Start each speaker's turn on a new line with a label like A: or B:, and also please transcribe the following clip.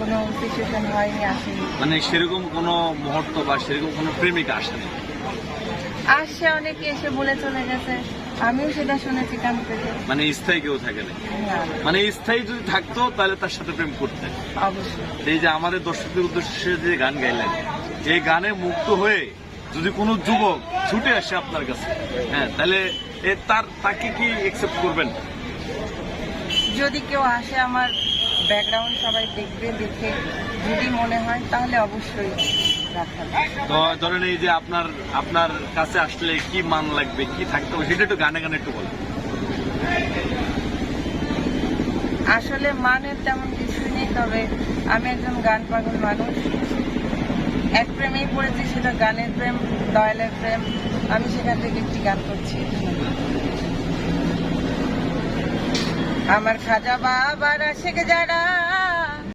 A: কোনো সিচুয়েশন হয়নি, আসেনি।
B: মানে সেরকম কোনো মুহূর্ত বা সেরকম কোনো প্রেমিকা আসেনি?
A: আসছে, অনেকে এসে বলে চলে গেছে, আমিও সেটা শুনেছি কান থেকে।
B: মানে স্থায়ী কেউ থাকে না?
A: না,
B: মানে স্থায়ী যদি থাকতো তাহলে তার সাথে প্রেম করতেন।
A: অবশ্যই।
B: এই যে আমাদের দর্শকদের উদ্দেশ্যে যে গান গাইলেন, এই গানে মুক্ত হয়ে যদি কোনো যুবক ছুটে আসে আপনার কাছে, হ্যাঁ, তাহলে তাকে কি একসেপ্ট করবেন?
A: যদি কেউ আসে, আমার ব্যাকগ্রাউন্ড সবাই দেখবে, দেখে যদি মনে হয় তাহলে অবশ্যই রাখা যায়।
B: তো ধরেন এই যে আপনার কাছে আসলে কি মান লাগবে, কি থাকতে হবে, সেটা একটু গানে গানে একটু বলেন।
A: আসলে মানের তেমন কিছুই নেই, তবে আমি একজন গান পাগল মানুষ। এক প্রেমেই পড়েছি, সেটা গানের প্রেম, দয়ালের প্রেম। আমি সেখান থেকে একটি গান করছি। আমার খাজা বাবার আশেক যারা